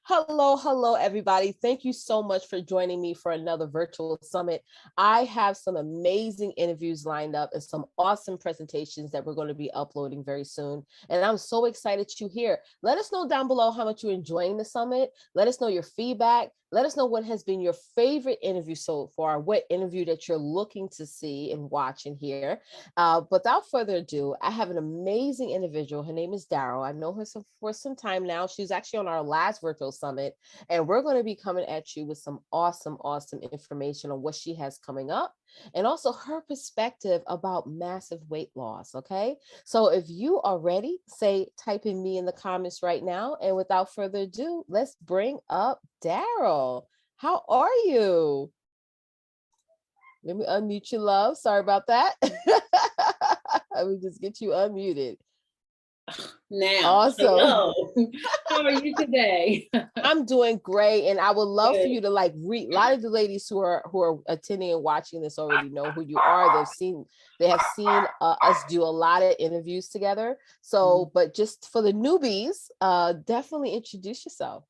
Hello, everybody. Thank you so much for joining me for another virtual summit. I have some amazing interviews lined up and some awesome presentations that we're going to be uploading very soon. And I'm so excited you're here. Let us know down below how much you're enjoying the summit. Let us know your feedback. Let us know what has been your favorite interview so far, what interview that you're looking to see and watch and hear. Without further ado, I have an amazing individual. Her name is Daryll. I know her for some time now. She's actually on our last virtual summit, and we're going to be coming at you with some awesome information on what she has coming up and also her perspective about massive weight loss. Okay. So if you are ready, type in me in the comments right now. And without further ado, let's bring up Daryll. How are you? Let me unmute you, love. Sorry about that. Let me just get you unmuted. Now, awesome. Hello. How are you today? I'm doing great, and I would love for you to read. A lot of the ladies who are attending and watching this already know who you are. They have seen us do a lot of interviews together. So, but just for the newbies, definitely introduce yourself.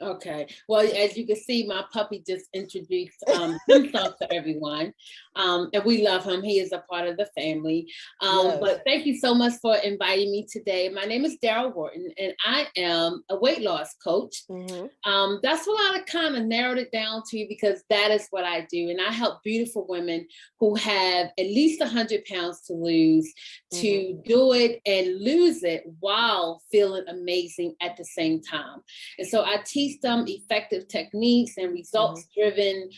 Okay. Well, as you can see, my puppy just introduced himself to everyone. And we love him. He is a part of the family. Yes. But thank you so much for inviting me today. My name is Daryll Wharton, and I am a weight loss coach. Mm-hmm. That's what I kind of narrowed it down to because that is what I do. And I help beautiful women who have at least 100 pounds to lose to do it and lose it while feeling amazing at the same time. And so I teach them effective techniques and results-driven,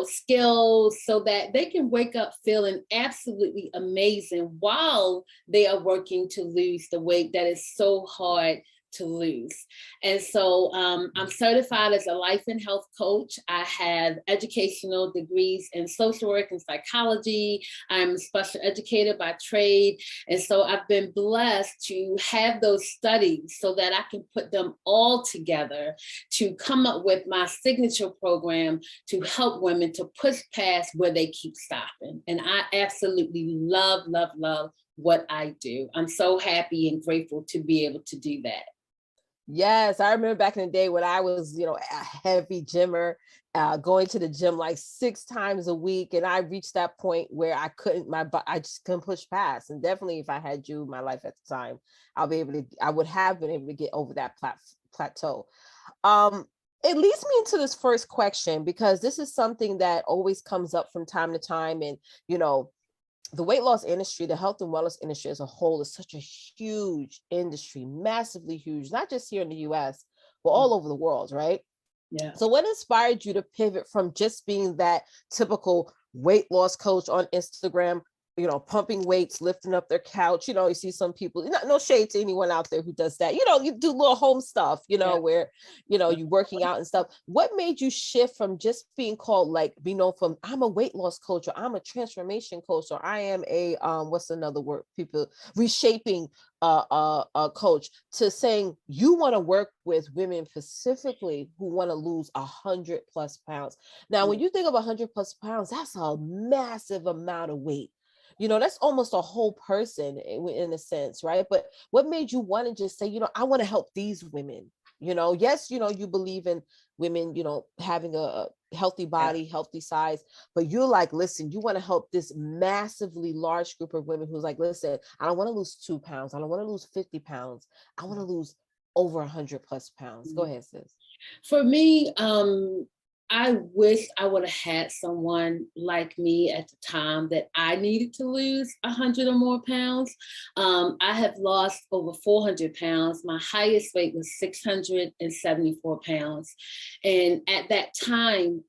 skills so that they can wake up feeling absolutely amazing while they are working to lose the weight that is so hard to lose. And so I'm certified as a life and health coach. I have educational degrees in social work and psychology. I'm a special educator by trade. And so I've been blessed to have those studies so that I can put them all together to come up with my signature program to help women to push past where they keep stopping. And I absolutely love what I do. I'm so happy and grateful to be able to do that. Yes, I remember back in the day when I was, a heavy gymmer, going to the gym like 6 times a week, and I reached that point where I just couldn't push past. And definitely, if I had you in my life at the time, I would have been able to get over that plateau. It leads me into this first question because this is something that always comes up from time to time, and the weight loss industry, the health and wellness industry as a whole is such a huge industry, massively huge, not just here in the US, but all over the world, right? Yeah. So what inspired you to pivot from just being that typical weight loss coach on Instagram, pumping weights, lifting up their couch? You see some people, no shade to anyone out there who does that. You do little home stuff, where, you're working out and stuff. What made you shift from just being called, be known from, I'm a weight loss coach, or I'm a transformation coach, or I am a, what's another word, people reshaping coach, to saying you want to work with women specifically who want to lose 100+ pounds. Now, when you think of 100+ pounds, that's a massive amount of weight. That's almost a whole person in a sense, right? But what made you want to just say, I want to help these women? Yes, you believe in women, having a healthy body, healthy size, but you're like, listen, you want to help this massively large group of women who's like, listen, I don't want to lose 2 pounds. I don't want to lose 50 pounds. I want to lose over 100+ pounds. Go ahead, sis. For me, I wish I would have had someone like me at the time that I needed to lose 100 or more pounds. I have lost over 400 pounds. My highest weight was 674 pounds. And at that time,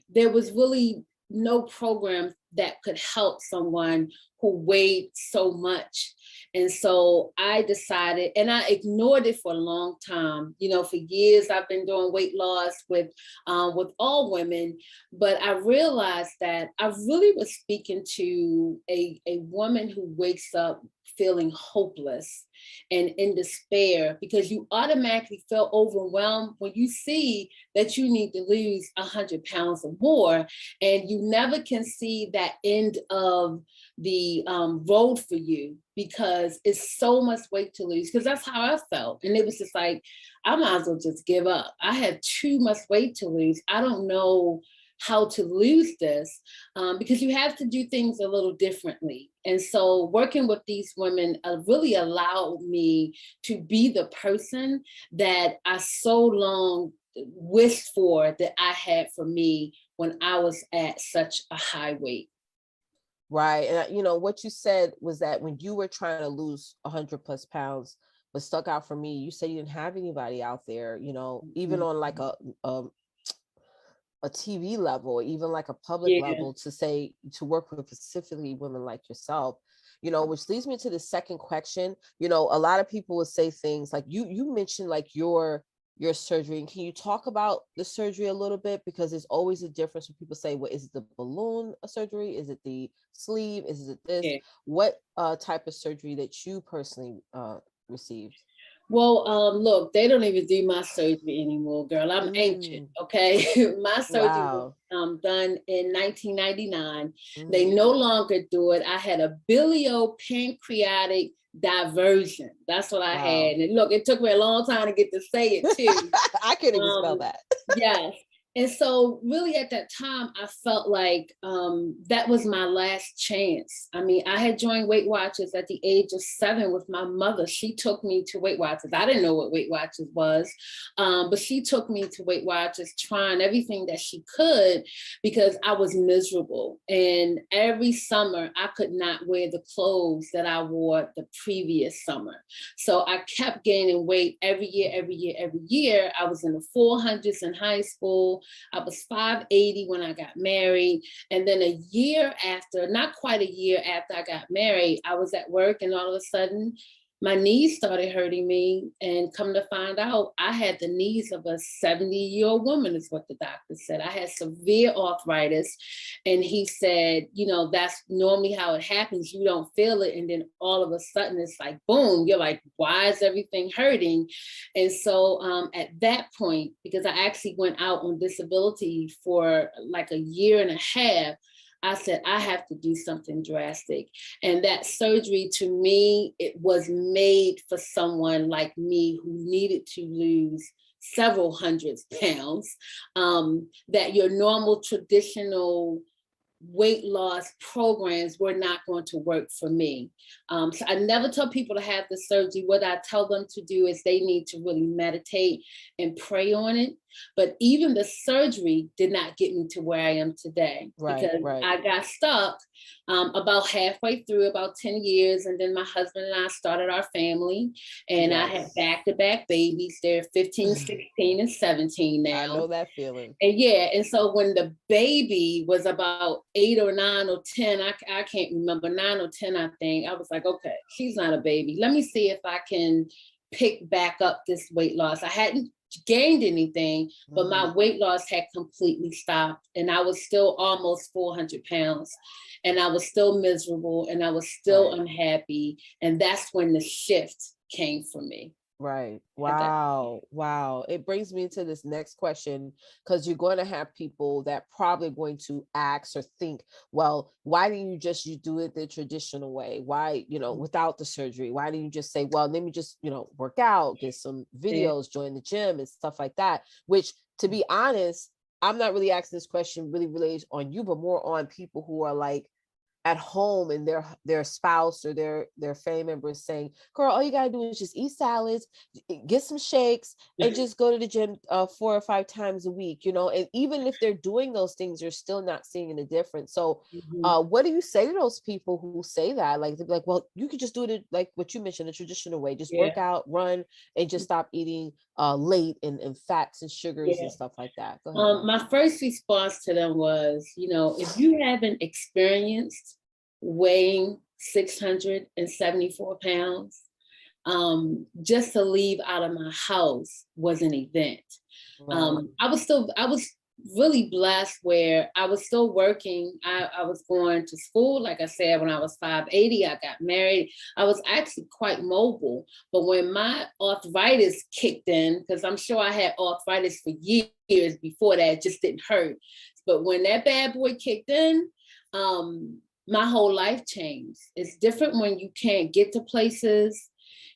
there was really no program that could help someone who weighed so much. And so I decided, and I ignored it for a long time. For years I've been doing weight loss with all women, but I realized that I really was speaking to a woman who wakes up feeling hopeless and in despair, because you automatically feel overwhelmed when you see that you need to lose 100 pounds or more, and you never can see that end of the road for you, because it's so much weight to lose. Because that's how I felt, and it was just like, I might as well just give up. I have too much weight to lose. I don't know how to lose this, because you have to do things a little differently. And so working with these women really allowed me to be the person that I so long wished for, that I had for me when I was at such a high weight. Right. And you know, what you said was that when you were trying to lose 100+ pounds, what stuck out for me, you said you didn't have anybody out there, you know, even on like a TV level, or even like a public Yeah. level, to say, to work with specifically women like yourself, you know, which leads me to the second question. You know, a lot of people would say things like, you mentioned like your surgery, and can you talk about the surgery a little bit? Because there's always a difference when people say, well, is it the balloon surgery, is it the sleeve, is it this? Yeah. What type of surgery that you personally received? Well, look, they don't even do my surgery anymore, girl. I'm ancient, Mm, okay? My surgery was wow. done in 1999. They Mm, no longer do it. I had a biliopancreatic diversion. That's what I wow. had. And look, it took me a long time to get to say it too. I can't even spell Um, that. yes. And so really at that time, I felt like that was my last chance. I mean, I had joined Weight Watchers at the age of 7 with my mother. She took me to Weight Watchers. I didn't know what Weight Watchers was, but she took me to Weight Watchers, trying everything that she could, because I was miserable. And every summer, I could not wear the clothes that I wore the previous summer. So I kept gaining weight every year, every year, every year. I was in the 400s in high school. I was 580 when I got married. And then a year after, not quite a year after I got married, I was at work, and all of a sudden my knees started hurting me. And come to find out, I had the knees of a 70-year-old woman, is what the doctor said. I had severe arthritis. And he said, you know, that's normally how it happens. You don't feel it. And then all of a sudden it's like, boom, you're like, why is everything hurting? And so at that point, because I actually went out on disability for like a year and a half, I said, I have to do something drastic. And that surgery, to me, it was made for someone like me who needed to lose several hundreds pounds, that your normal traditional weight loss programs were not going to work for me. So I never tell people to have the surgery. What I tell them to do is they need to really meditate and pray on it. But even the surgery did not get me to where I am today, Right, because right. I got stuck about halfway through, about 10 years. And then my husband and I started our family, and I had Yes. back-to-back babies. They're 15, 16, and 17 I now. know that feeling. And yeah, and so when the baby was about 8 or 9 or 10, I can't remember, 9 or 10, I think, I was like, okay, she's not a baby. Let me see if I can pick back up this weight loss. I hadn't gained anything, but my weight loss had completely stopped. And I was still almost 400 pounds. And I was still miserable, and I was still unhappy. And that's when the shift came for me. Right. Wow. Wow. It brings me to this next question, because you're going to have people that probably going to ask or think, well, why didn't you do it the traditional way? Why, you know, without the surgery? Why didn't you just say, well, let me just, you know, work out, get some videos, join the gym and stuff like that? Which, to be honest, I'm not really asking this question really related on you, but more on people who are like at home, and their spouse or their family member is saying, girl, all you gotta do is just eat salads, get some shakes, and just go to the gym 4 or 5 times a week, you know. And even if they're doing those things, you're still not seeing a difference. So what do you say to those people who say that? Like, they're like, well, you could just do it like what you mentioned, the traditional way, just work out, run, and just stop eating late and fats and sugars and stuff like that. Go ahead. My first response to them was, you know, if you haven't experienced weighing 674 pounds, just to leave out of my house was an event. Right. I was really blessed where I was still working. I was going to school, like I said, when I was 5'80", I got married. I was actually quite mobile. But when my arthritis kicked in, because I'm sure I had arthritis for years before that, it just didn't hurt. But when that bad boy kicked in, my whole life changed. It's different when you can't get to places.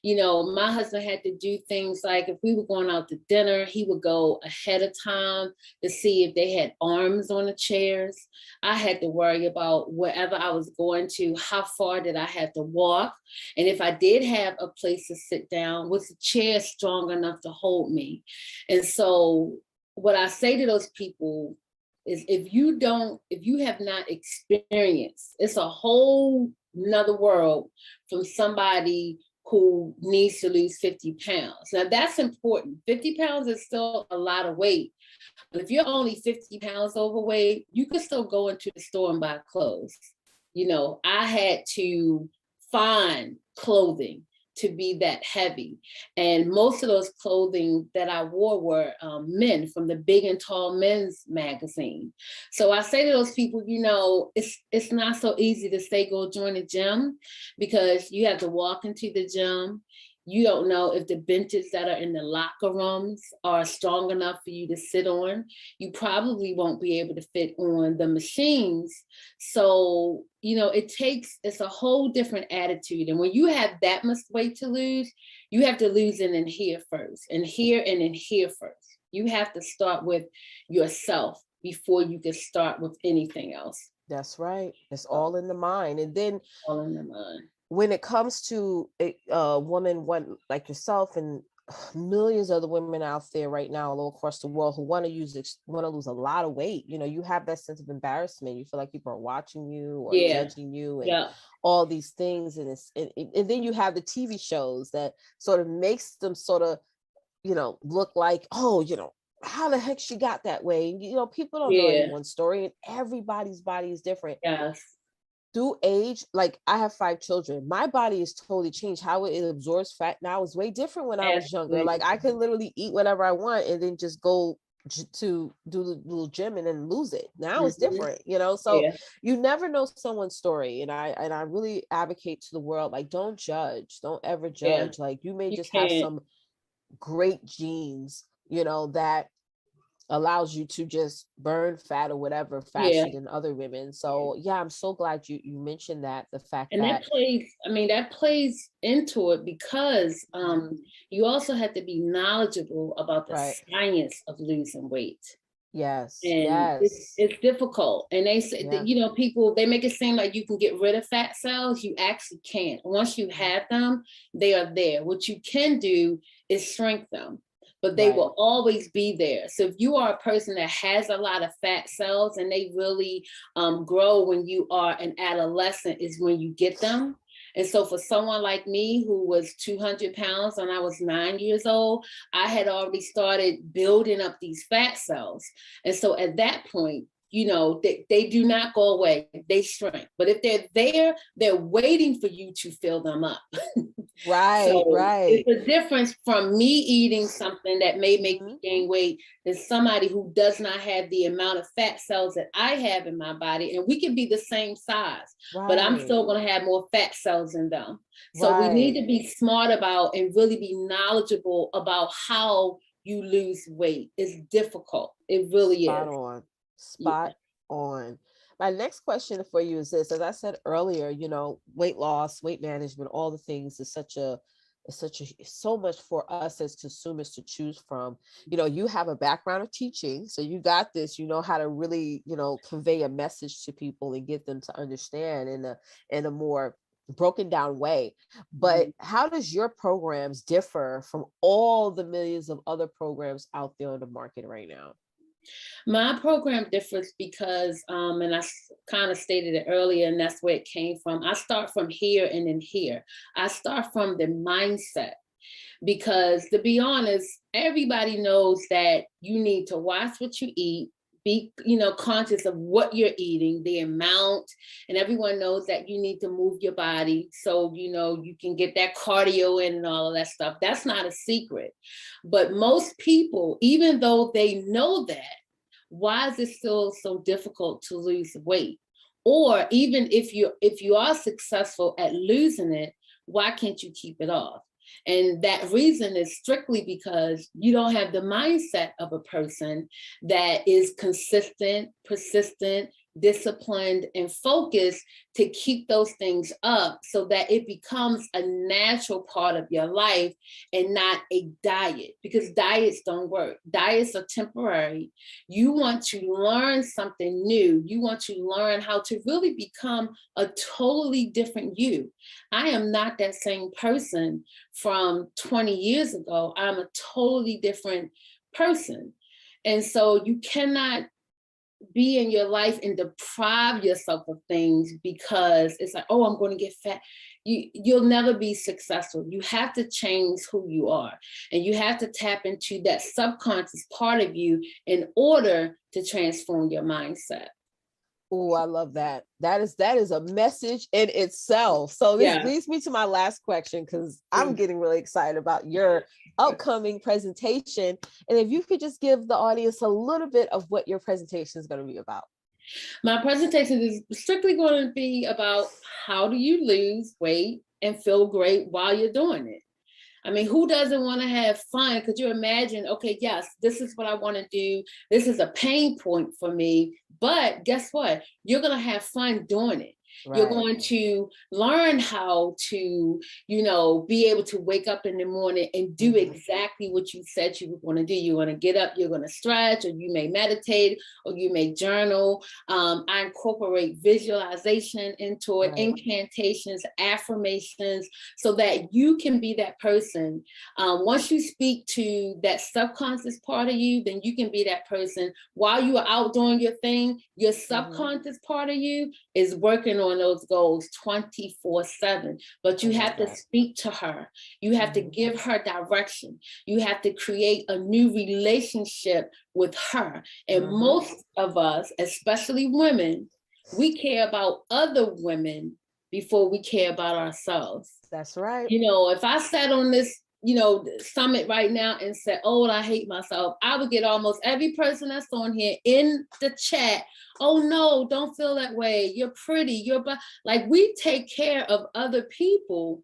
You know, my husband had to do things like if we were going out to dinner, he would go ahead of time to see if they had arms on the chairs. I had to worry about wherever I was going to, how far did I have to walk? And if I did have a place to sit down, was the chair strong enough to hold me? And so what I say to those people is if you have not experienced, it's a whole nother world from somebody who needs to lose 50 pounds. Now that's important. 50 pounds is still a lot of weight. But if you're only 50 pounds overweight, you can still go into the store and buy clothes. You know, I had to find clothing to be that heavy. And most of those clothing that I wore were men from the Big and Tall Men's magazine. So I say to those people, you know, it's not so easy to say go join the gym because you have to walk into the gym. You don't know if the benches that are in the locker rooms are strong enough for you to sit on. You probably won't be able to fit on the machines. So, you know, it's a whole different attitude. And when you have that much weight to lose, you have to lose it in here first, and here and in here first. You have to start with yourself before you can start with anything else. That's right. It's all in the mind. And then all in the mind. When it comes to a woman like yourself and millions of other women out there right now all across the world who want to lose a lot of weight, you know, you have that sense of embarrassment. You feel like people are watching you or judging you and all these things. And and then you have the TV shows that sort of makes them sort of, you know, look like, oh, you know, how the heck she got that way? And, you know, people don't know anyone's story, and everybody's body is different. Yes. Through age, like I have 5 children, my body is totally changed. How it absorbs fat now is way different when I was younger. Like I could literally eat whatever I want and then just go to do the little gym and then lose it. Now it's different, you know. So you never know someone's story, and I really advocate to the world, like, don't judge, don't ever judge. Like you may just have some great genes, you know, that allows you to just burn fat or whatever faster than other women. So I'm so glad you mentioned that, the fact and that plays into it because you also have to be knowledgeable about the science of losing weight. Yes. And it's difficult. And they say that, you know, people, they make it seem like you can get rid of fat cells. You actually can't. Once you have them, they are there. What you can do is shrink them, but they will always be there. So if you are a person that has a lot of fat cells and they really grow when you are an adolescent is when you get them. And so for someone like me who was 200 pounds when I was 9 years old, I had already started building up these fat cells. And so at that point, you know, they do not go away, they shrink. But if they're there, they're waiting for you to fill them up. It's a difference from me eating something that may make me gain weight than somebody who does not have the amount of fat cells that I have in my body. And we can be the same size, but I'm still going to have more fat cells in them. So we need to be smart about and really be knowledgeable about how you lose weight. It's difficult. It really is. Spot on. My next question for you is this: as I said earlier, you know, weight loss, weight management, all the things is so much for us as consumers to choose from. You know, you have a background of teaching, so you got this, you know how to really, you know, convey a message to people and get them to understand in a more broken down way. But how does your programs differ from all the millions of other programs out there on the market right now? My program differs because, and I kind of stated it earlier, and that's where it came from. I start from here and in here. I start from the mindset because, to be honest, everybody knows that you need to watch what you eat, be, you know, conscious of what you're eating, the amount, and everyone knows that you need to move your body so, you know, you can get that cardio in and all of that stuff. That's not a secret. But most people, even though they know that, why is it still so difficult to lose weight? Or even if you are successful at losing it, why can't you keep it off? And that reason is strictly because you don't have the mindset of a person that is consistent, persistent, disciplined, and focused to keep those things up so that it becomes a natural part of your life and not a diet, because diets don't work. Diets are temporary. You want to learn something new. You want to learn how to really become a totally different you. I am not that same person from 20 years ago. I'm a totally different person. And so you cannot be in your life and deprive yourself of things because it's like, oh, I'm going to get fat. You'll never be successful. You have to change who you are, and you have to tap into that subconscious part of you in order to transform your mindset. Oh, I love that. That is a message in itself. So this leads me to my last question, because I'm getting really excited about your upcoming presentation. And if you could just give the audience a little bit of what your presentation is going to be about. My presentation is strictly going to be about how do you lose weight and feel great while you're doing it. I mean, who doesn't want to have fun? Could you imagine, okay, yes, this is what I want to do. This is a pain point for me. But guess what? You're going to have fun doing it. Right. You're going to learn how to, be able to wake up in the morning and do exactly what you said you were going to do. You're going to get up, you're going to stretch, or you may meditate, or you may journal. I incorporate visualization into it, incantations, affirmations, so that you can be that person. Once you speak to that subconscious part of you, then you can be that person while you are out doing your thing. Your subconscious part of you is working on those goals 24/7, but you have to speak to her. You have to give her direction. You have to create a new relationship with her. And most of us, especially women, we care about other women before we care about ourselves. That's right. If I sat on this summit right now and said, oh, I hate myself, I would get almost every person that's on here in the chat. Oh no, don't feel that way. You're pretty. Like, we take care of other people,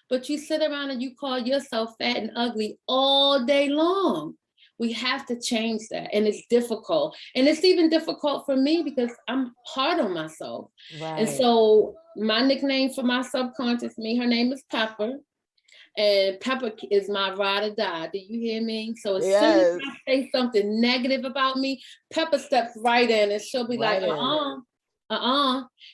but you sit around and you call yourself fat and ugly all day long. We have to change that. And it's difficult. And it's even difficult for me because I'm hard on myself. Right. And so my nickname for my subconscious me, her name is Pepper. And Pepper is my ride or die. Do you hear me? So as soon as I say something negative about me, Pepper steps right in and she'll be like,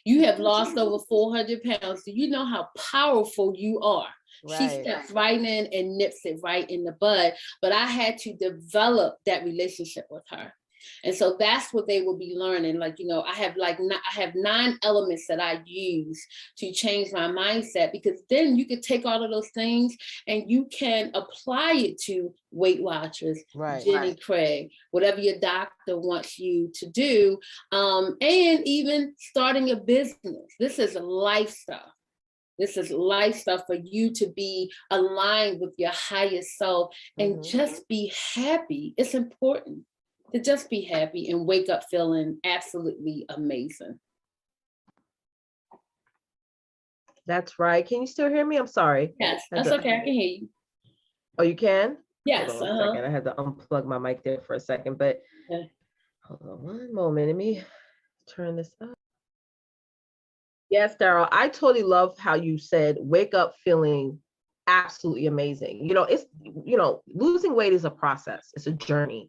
you have lost over 400 pounds. Do you know how powerful you are? Right. She steps right in and nips it right in the bud. But I had to develop that relationship with her. And so that's what they will be learning. Like, I have 9 elements that I use to change my mindset, because then you can take all of those things and you can apply it to Weight Watchers, Jenny Craig, whatever your doctor wants you to do, and even starting a business. This is life stuff. This is life stuff for you to be aligned with your highest self and just be happy. It's important to just be happy and wake up feeling absolutely amazing. That's right. Can you still hear me? I'm sorry. Yes, that's okay. I can hear you. Oh, you can? Yes. Hold on a second. I had to unplug my mic there for a second, but hold on one moment. Let me turn this up. Yes, Daryl, I totally love how you said wake up feeling absolutely amazing. It's losing weight is a process. It's a journey.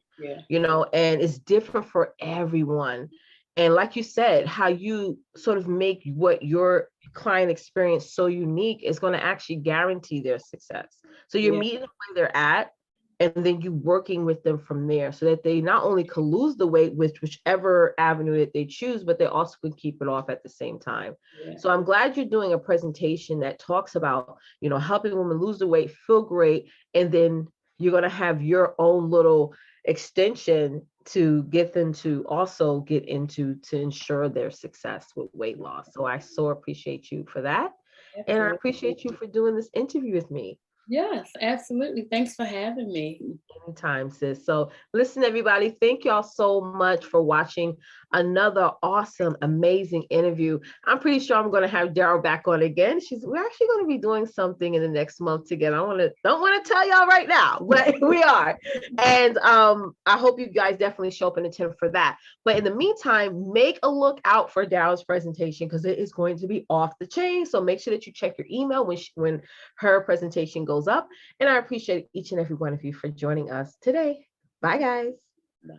And it's different for everyone. And like you said, how you sort of make what your client experience so unique is going to actually guarantee their success. So you're meeting them where they're at, and then you working with them from there so that they not only can lose the weight with whichever avenue that they choose, but they also can keep it off at the same time. So I'm glad you're doing a presentation that talks about, helping women lose the weight, feel great, and then you're going to have your own little extension to get them to also get into to ensure their success with weight loss. So I so appreciate you for that. Absolutely. And I appreciate you for doing this interview with me. Yes, absolutely. Thanks for having me. Anytime, sis. So listen, everybody, thank y'all so much for watching another awesome, amazing interview. I'm pretty sure I'm going to have Daryl back on again. We're actually going to be doing something in the next month together. Don't want to tell y'all right now, but we are. And I hope you guys definitely show up and attend for that. But in the meantime, make a look out for Daryl's presentation because it is going to be off the chain. So make sure that you check your email when her presentation goes up. And I appreciate each and every one of you for joining us today. Bye, guys. Bye.